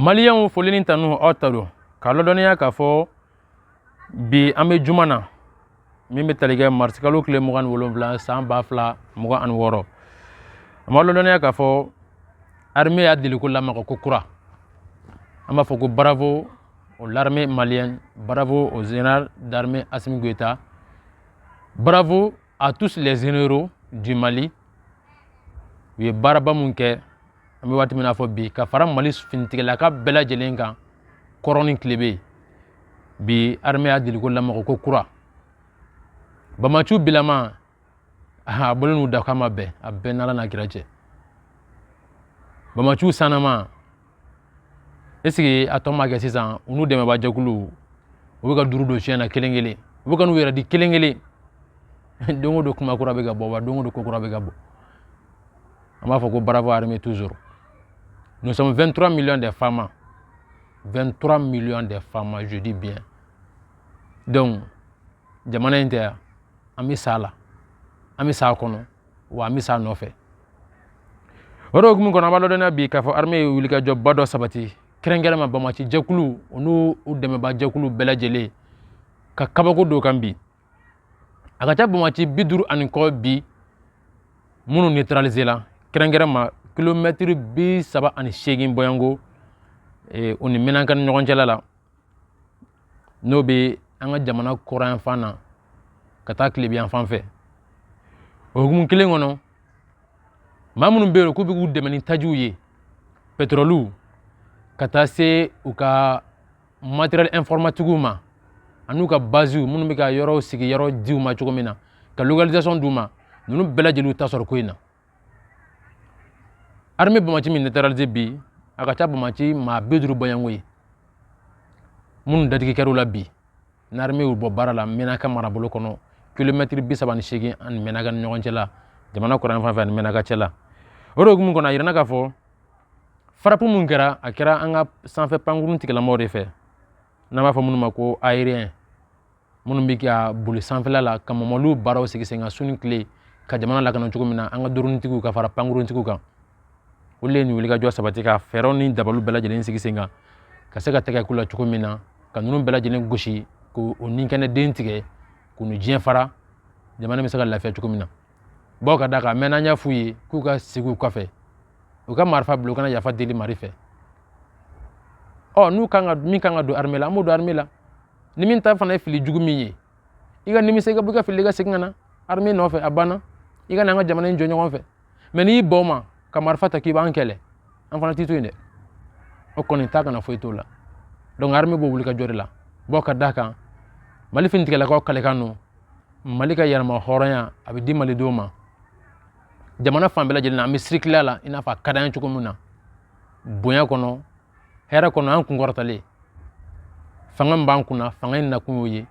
Malien folini tanu otaro kalodoniya ka fo bi ambe jumana mimbe talige marsikalo kle mugan wolonvla san bafla mugan an woro malodoniya ka fo armée a diliko lamako kokura amba foko bravo aux l'armée malienne, bravo au général d'armée Assimi Goïta, bravo à tous les généraux du Mali. Oui, baraba munke ami wati mina fo bi ka fara Mali fintigela ka bela jelenga koroni klebe bi armée a diliko lamako kokura bamachu bilama a bolonu da kama be a benala na kirache bamachu sanama est-ce atoma ke sisan unu deme ba jakulu o be ka duru do chena kelengele o be ka nu yera di kelengele dongo do kuma kura be ga bo ba dongo do kokura be ga bo ama foko bravo armée toujours. Nous sommes 23 millions de femmes. 23 millions de femmes, je dis bien. Donc jamana inter ami sala ami sa kono wa ami sa no fe oro gumu kono balo dona bi ka fo armée wuli ka job bado sabati kerengerema bamachi jakulu onu udeme ba jakulu belajele ka kabako do kambi akacha bamachi biduru an ko bi munu neutraliser la kerengerema kilomètre bi saba an shegin boyango oni menankan nyogon la no be anga jamana coran fana kata klebi en fan fe ogumun kilengono mamunu bero ku bi udeme ni tajuye pétrole kata se uka matériel informatique ma anuka base munu be ka yoro sigi yoro diuma chogomina ka localisation duma nunu belajelu tasor koina armée bamachi min neutraliser bi akacha bamachi ma bedru bayangoy munu dadiki kerula bi na armée u bo barala mena kamara bolo kono kilomètre bi sabani shegi an mena gan nyogonchela jamana ko ran fa fa mena ga chela orogum ko na yirna ka fo frappe mun kɛra a kɛra an ka sanfɛ pankurun tigilamɔgɔw de fɛ n'an b'a fɔ minnu ma ko aérien minnu bɛ ka boli sanfɛla la ka mamaliw baaraw sigi sen kan su ni tile ka jamana lakana cogo min na an ka dorunitigiw ka fara pankuruntigiw kan olu ye nin wulikajɔ sabati ka fɛɛrɛw ni dabaliw bɛɛ lajɛlen sigi sen kan ka se ka tɛgɛ k'u la cogo min na ka ninnu bɛɛ lajɛlen gosi k'o ninkɛnɛ den tigɛ k'u ni diɲɛ fara jamana bɛ se ka lafiya cogo min na bawo ka d'a kan mɛ n'an y'a f'u ye k'u ka sigi u kɔfɛ u ka marifa bila u kana yafa deli mari fɛ n'u kan ka min kan ka don armée la an b'o don armée la ni min ta fana ye fili jugu min ye i ka nimisa i ka bɔ i ka fili i ka segin ka na armée nɔfɛ a banna i ka na an ka jamana in jɔ ɲɔgɔn fɛ mais n'i y'i ban o ma ka marifa ta k'i b'an kɛlɛ an fana t'i to yen dɛ o kɔni ta kana foyi t'o la donc armée b'o wuli ka jɔ de la bɔ ka d'a kan Mali finitigɛlakaw kalekan don Mali ka yɛlɛma hɔrɔnya a bɛ di malidenw ma jamana fan bɛɛ lajɛlen na an bɛ circuler la i n'a fɔ a ka d'an ye cogo min na bonya kɔnɔ hɛrɛ kɔnɔ an kun kɔrɔtalen fanga min b'an kunna fanga in nakun y'o ye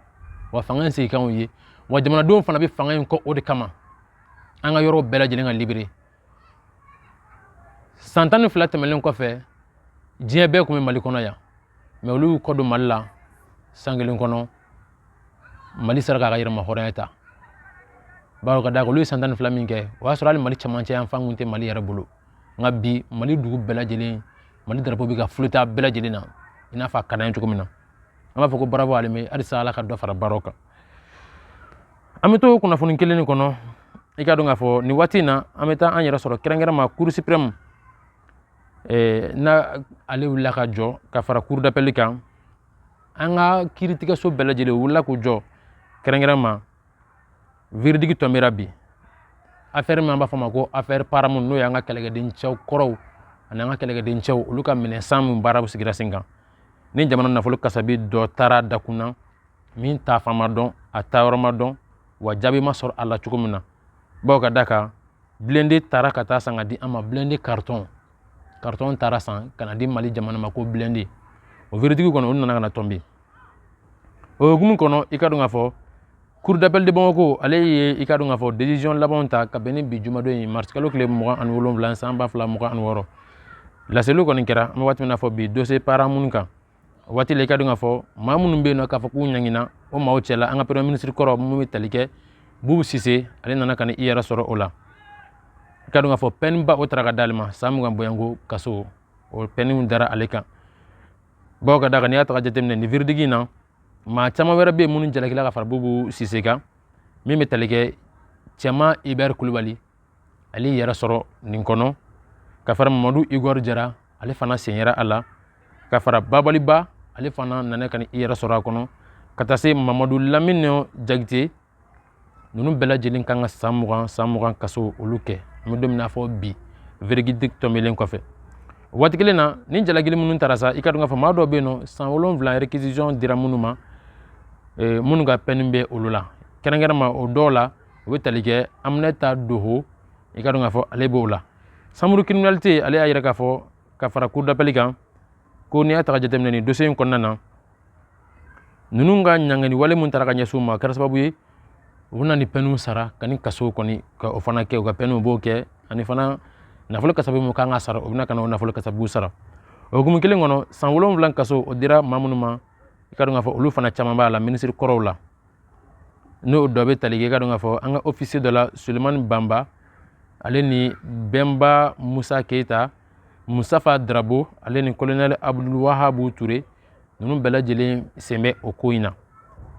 wa fanga in sigikan y'o ye wa jamanadenw fana bɛ fanga in kɔ o de kama an ka yɔrɔw bɛɛ lajɛlen ka libéré san 12 tɛmɛnen kɔfɛ diɲɛ bɛɛ tun bɛ Mali kɔnɔ yan mais olu y'u kɔ don Mali la san kelen kɔnɔ Mali sera k'a ka yɛrɛma hɔrɔnya ta baro ka da olu ye san 12 min kɛ o y'a sɔrɔ hali Mali cɛmancɛ yan fan kun tɛ Mali yɛrɛ bolo nka bi Mali dugu bɛɛ lajɛlen Mali drapeau bɛ ka flotter a bɛɛ lajɛlen na i n'a fɔ a ka d'an ye cogo min na an b'a fɔ ko bravo armée halisa Ala ka dɔ fara baaraw kan an bɛ to kunnafoni kelen nin kɔnɔ i ka dɔn k'a fɔ nin waati in na an bɛ taa an yɛrɛ sɔrɔ kɛrɛnkɛrɛnma Cour suprême n'a ale wulila ka jɔ ka fara cour d'appel kan an ka kiiritigɛso bɛɛ lajɛlen u wulila k'u jɔ kɛrɛnkɛrɛnma verdict tombera bi affaire min an b'a fɔ ma ko affaire Paramu n'o y'an ka kɛlɛkɛden cɛw kɔrɔw ani an ka kɛlɛkɛden cɛw olu ka minɛsan min baaraw sigira sen kan ni jamana nafolo kasabi dɔ taara da kunna min t'a fan ma dɔn a taa yɔrɔ ma dɔn wa jaabi ma sɔrɔ a la cogo min na bawo ka d'a kan blindé taara ka taa san ka di an ma blindé carton taara san ka na di Mali jamana ma ko blindé o verdict kɔnɔ olu nana ka na tomber o hukumu kɔnɔ i ka dɔn k'a fɔ Cour d'appel de Bamako ale ye i ka dɔn k'a fɔ décision labanw ta ka bɛn ni bi jumadon ye mars kalo tile 27 san 2026 laseliw kɔni kɛra an bɛ waati min na fɔ bi dossier Paramu kan o waati la i ka dɔn k'a fɔ maa minnu bɛ yen nɔ k'a fɔ k'u ɲangina o maaw cɛla an ka premier ministre kɔrɔ mun bɛ tali kɛ Boubou Cissé ale nana ka ni i yɛrɛ sɔrɔ o la i ka dɔn k'a fɔ peine ba o taara ka d'ale ma san 20 bɔyanko kaso o peine dara ale kan Bawo ka daga ni ya taga jateminɛ ni viridigi na maa caman wɛrɛ bɛ minnu jalakila ka fara Bubu Sise kan min bɛ tali kɛ Cɛma Iber Kulubali ale yɛrɛ sɔrɔ nin kɔnɔ ka fara Mamadu Igor Jara ale fana sen yɛrɛ a la ka fara Babaliba ale fana nana ka i yɛrɛ sɔrɔ a kɔnɔ ka taa se Mamadu Lamine Jagite ninnu bɛɛ lajɛlen kan ka san 20 kaso olu kɛ an bɛ don min na fɔ bi verdict tɔnbelen kɔfɛ waati kelen na ni jalagili minnu taara sa i ka dɔn k'a fɔ maa dɔw bɛ yen nɔ san 7 réquisition dira minnu ma minnu ka peine bɛ olu la kɛrɛnkɛrɛnma o dɔw la u bɛ tali kɛ Aminata Doho i ka dɔn k'a fɔ ale b'o la Samuru criminalité ale y'a yɛrɛ k'a fɔ ka fara cour d'appel kan ko n'i y'a taga jateminɛ nin dossier in kɔnɔna na ninnu ka ɲangani wale mun taara ka ɲɛsin u ma kɛra sababu ye u bɛna ni peine sara ka ni kaso kɔni ka o fana kɛ u ka peine b'o kɛ ani fana nafolo kasabi mun kan ka sara u bɛna ka na o nafolo kasabiw sara o hukumu kelen kɔnɔ san 7 kaso o dira maa minnu ma i ka dɔn k'a fɔ olu fana caman b'a la ministre kɔrɔw la n'o dɔ bɛ tali kɛ i ka dɔn k'a fɔ an ka officier dɔ la Sulemani Bamba ale ni Bemba Musa Keita Musafa Darabo ale ni colonel Abdul Wahabu Touré ninnu bɛɛ lajɛlen sen bɛ o ko in na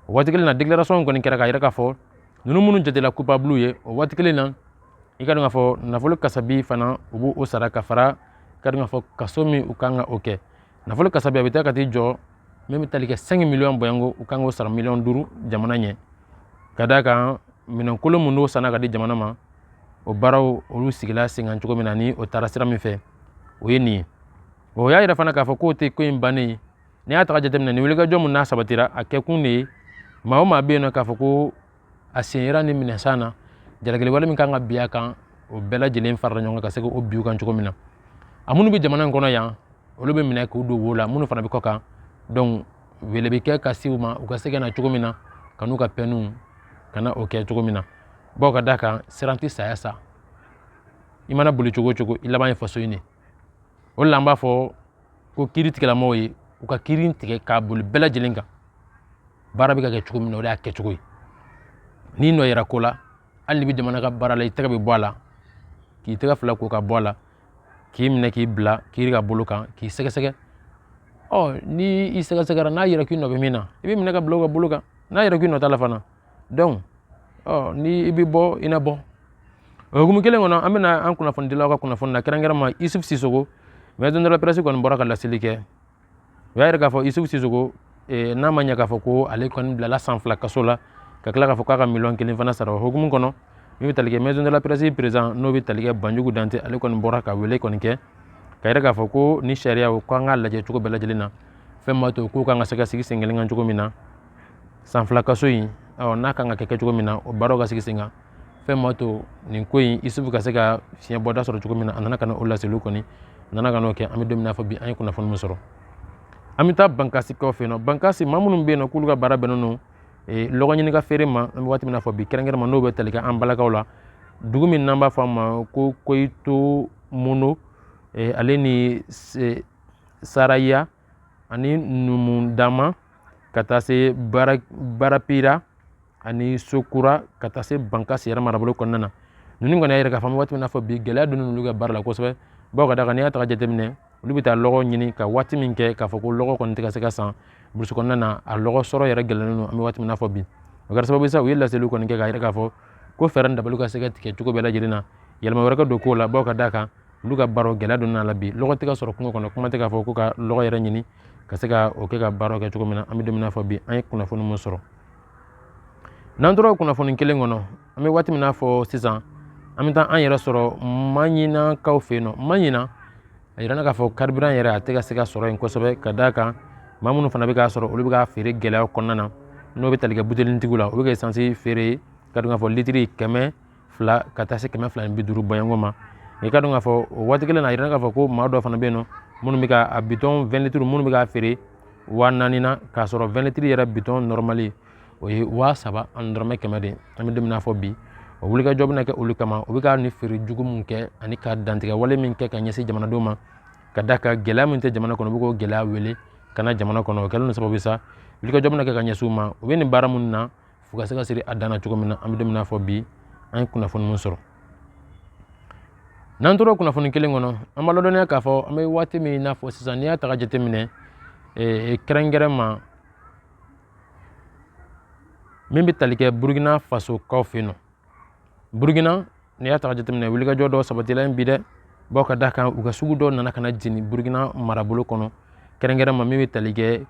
o waati kelen na déclaration kɔni kɛra k'a yɛrɛ k'a fɔ ninnu minnu jatela coupable ye o waati kelen na i ka dɔn k'a fɔ nafolo kasabi fana u b'o sara ka fara i ka dɔn k'a fɔ kaso min u kan ka o kɛ nafolo kasabi a bɛ taa ka t'i jɔ min bɛ tali kɛ 5 millions bɔyanko u kan k'o sara 5 millions jamana ɲɛ ka d'a kan minɛnkolon mun n'o sanna ka di jamana ma o baaraw olu sigila sen kan cogo min na ni o taara sira min fɛ o ye nin ye o y'a yɛrɛ fana k'a fɔ k'o tɛ ko in bannen ye n'i y'a taga jateminɛ nin wulikajɔ mun n'a sabatira a kɛkun de ye maa o maa bɛ yen nɔ k'a fɔ ko a sen yera ni minɛnsan na jalagili wale min kan ka bin a kan o bɛɛ lajɛlen farala ɲɔgɔn kan ka se k'o bin u kan cogo min na a minnu bɛ jamana in kɔnɔ yan olu bɛ minɛ k'u don wo la minnu fana bɛ kɔ kan donc wele bɛ kɛ ka se u ma u ka se ka na cogo min na ka n'u ka peine ka na o kɛ cogo min na bawo ka d'a kan siran tɛ saya sa i mana boli cogo o cogo i laban ye faso in de o de la an b'a fɔ ko kiiri tigɛlamɔgɔw ye u ka kiiri tigɛ k'a boli bɛɛ lajɛlen kan baara bɛ ka kɛ cogo min na o de y'a kɛcogo ye n'i nɔ yɛrɛ ko la hali n'i bɛ jamana ka baara la i tɛgɛ bɛ bɔ a la k'i tɛgɛ fila ko ka bɔ a la k'i minɛ k'i bila kiiri ka bolo kan k'i sɛgɛsɛgɛ ni i sɛgɛsɛgɛra n'a yɛrɛ k'i nɔ bɛ min na i bɛ minɛ ka bila o ka bolo kan n'a yɛrɛ k'i nɔ t'a la fana donc ni i bɛ bɔ i na bɔ o hukumu kelen kɔnɔ an bɛna an kunnafonidilaw ka kunnafoni na kɛrɛnkɛrɛnma Isufu Sisoko maison de la presse kɔni bɔra ka laseli kɛ u y'a yɛrɛ k'a fɔ Isufu Sisoko n'a ma ɲɛ k'a fɔ ko ale kɔni bilala san 2 kaso la ka tila k'a fɔ k'a ka 1 fana sara o hukumu kɔnɔ min bɛ tali kɛ maison de la presse président n'o bɛ tali kɛ Banjugu Dante ale kɔni bɔra ka wele kɔni kɛ ka yɛrɛ k'a fɔ ko ni sariya o k'an ka lajɛ cogo bɛɛ lajɛlen na fɛn m'a to k'u kan ka se ka sigi sen kelen kan cogo min na san 2 kaso in n'a kan ka kɛ cogo min na o baaraw ka sigi sen kan fɛn m'a to nin ko in Isufu ka se ka fiɲɛ bɔda sɔrɔ cogo min na a nana ka na o laseliw kɔni a nana ka n'o kɛ an bɛ don min na fɔ bi an ye kunnafoni min sɔrɔ an bɛ taa Bankasi kaw fɛ yen nɔ Bankasi maa minnu bɛ yen nɔ k'olu ka baara bɛnnen don lɔgɔ ɲini ka feere ma an bɛ waati min na fɔ bi kɛrɛnkɛrɛnma n'o bɛ tali kɛ an balakaw la dugu min n'an b'a fɔ a ma ko Koyito Mono ale ni Saraya ani Numudama ka taa se Barapira ani Sokura ka taa se Bankasi yɛrɛ marabolo kɔnɔna na ninnu kɔni y'a yɛrɛ k'a fɔ an bɛ waati min na fɔ bi gɛlɛya donnen n'olu ka baara la kosɛbɛ bawo ka d'a kan n'i y'a taga jateminɛ olu bɛ taa lɔgɔ ɲini ka waati min kɛ k'a fɔ ko lɔgɔ kɔni tɛ ka se ka san burusi kɔnɔna na a lɔgɔ sɔrɔ yɛrɛ gɛlɛnnen don an bɛ waati min na fɔ bi o kɛra sababu ye sa u ye laseliw kɔni kɛ k'a yɛrɛ k'a fɔ ko fɛɛrɛ dabaliw ka se ka tigɛ cogo bɛɛ lajɛlen na yɛlɛma wɛrɛ ka don kow la bawo ka d'a kan olu ka baaraw gɛlɛya donna a la bi lɔgɔ tɛ ka sɔrɔ kungo kɔnɔ kuma tɛ k'a fɔ ko ka lɔgɔ yɛrɛ ɲini ka se ka o kɛ ka baaraw kɛ cogo min na an bɛ don min na fɔ bi an ye kunnafoni mun sɔrɔ n'an tora kunnafoni kelen kɔnɔ an bɛ waati min na fɔ sisan an bɛ taa an yɛrɛ sɔrɔ Maɲinakaw fɛ yen nɔ Maɲina a yira na k'a fɔ carburant yɛrɛ a tɛ ka se ka sɔrɔ yen kosɛbɛ ka d'a kan maa minnu fana bɛ k'a sɔrɔ olu bɛ k'a feere gɛlɛya kɔnɔna na n'o bɛ tali kɛ butelitigiw la o bɛ kɛ essence feere ka dɔn k'a fɔ litiri 200 ka taa se 250 bɔɲɔngo ma i ka dɔn k'a fɔ o waati kelen na a yira na k'a fɔ ko maa dɔ fana bɛ yen nɔ minnu bɛ ka a bitɔn 20 litres minnu bɛ k'a feere 4000 na k'a sɔrɔ 20 litres yɛrɛ bitɔn normal o ye 3000 ani dɔrɔmɛ 100 de an bɛ don min na fɔ bi o wulikajɔ bɛna kɛ olu kama o bɛ ka ni feere jugu min kɛ ani ka dantigɛ wale min kɛ ka ɲɛsin jamanadenw ma ka d'a kan gɛlɛya min tɛ jamana kɔnɔ u bɛ k'o gɛlɛya wele ka na jamana kɔnɔ o kɛlen don sababu sa wulikajɔ bɛna kɛ ka ɲɛsin u ma u bɛ nin baara minnu na fo ka se ka siri a dan na cogo min na an bɛ don min na fɔ bi an ye kunnafoni min sɔrɔ n'an tora kunnafoni kelen kɔnɔ an b'a ladɔnniya k'a fɔ an bɛ waati min n'a fɔ sisan n'i y'a ta ka jateminɛ kɛrɛnkɛrɛnma min bɛ tali kɛ Burkina Faso kaw fɛ yen nɔ. Burkina n'i y'a ta ka jateminɛ wulikajɔ dɔ sabatila yen bi dɛ, bawo ka d'a kan u ka sugu dɔ nana ka na jeni Burkina marabolo kɔnɔ, kɛrɛnkɛrɛnma min bɛ tali kɛ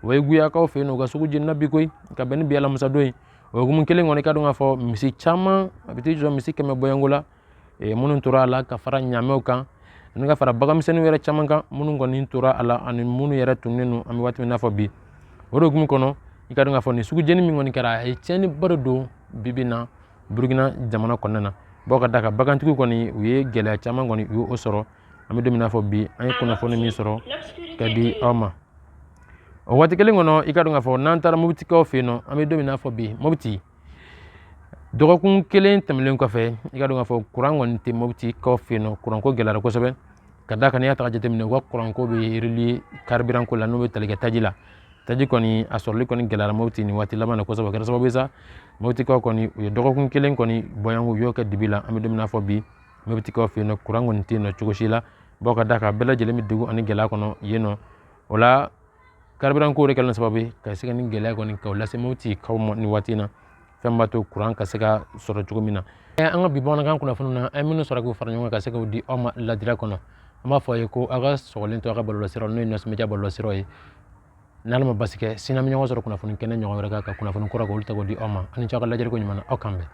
Wayiguya kaw fɛ yen nɔ, u ka sugu jenina bi koyi ka bɛn ni bi Alamisa don ye. O hukumu kelen kɔni ka dɔn k'a fɔ misi caman a bɛ t'i jɔ misi 100 bɔɲɔngo la minnu tora a la ka fara ɲaamɛw kan ani ka fara baganmisɛnninw yɛrɛ caman kan minnu kɔni tora a la ani minnu yɛrɛ tununnen don an bɛ waati min n'a fɔ bi. O de hukumu kɔnɔ i ka dɔn k'a fɔ nin sugu jeni min kɔni kɛra a ye tiɲɛniba de don bibi in na Burkina jamana kɔnɔna na, bawo ka d'a kan bagantigiw kɔni u ye gɛlɛya caman kɔni u y'o sɔrɔ. An bɛ don min n'a fɔ bi an ye kunnafoni min sɔrɔ ka di aw ma. O waati kelen kɔnɔ i ka dɔn k'a fɔ n'an taara Moptikaw fɛ yen nɔ an bɛ don min n'a fɔ bi Mopti dɔgɔkun kelen tɛmɛnen kɔfɛ i ka dɔn k'a fɔ kuran kɔni tɛ Moptikaw fɛ yen nɔ, kuranko gɛlɛyara kosɛbɛ ka d'a kan n'i y'a ta ka jateminɛ u ka kuranko bɛ relier carburant ko la n'o bɛ tali kɛ taji la. Taji kɔni a sɔrɔli kɔni gɛlɛyara Mopti nin waati laban na kosɛbɛ, o kɛra sababu ye sa Moptikaw kɔni u ye dɔgɔkun kelen kɔni bɔɲɔngo u y'o kɛ dibi la. An bɛ don min n'a fɔ bi Moptikaw fɛ yen nɔ kuran kɔni tɛ yen nɔ cogo si la, bawo ka d'a kan bɛɛ lajɛlen bɛ degun ani gɛlɛya kɔnɔ yen nɔ. O la carburant ko de kɛlen sababu ye ka se ka nin gɛlɛya kɔni k'o lase Moptikaw ma nin waati in na, fɛn b'a to kuran ka se ka sɔrɔ cogo min na. An ka bi bamanankan kunnafoniw na an ye minnu sɔrɔ k'u fara ɲɔgɔn kan ka se k'o di aw ma ladira kɔnɔ. An b'a fɔ a ye ko aw ka sɔgɔlen to aw ka bɔlɔlɔsiraw n'o ye Nɔsi Media bɔlɔlɔsiraw ye. N'Ala ma basi kɛ sini an bɛ ɲɔgɔn sɔrɔ kunnafoni kɛnɛ ɲɔgɔn wɛrɛ kan ka kunnafoni kura k'olu ta k'o di aw ma. Ani ce aw ka lajɛliko ɲuman na aw k'an bɛn.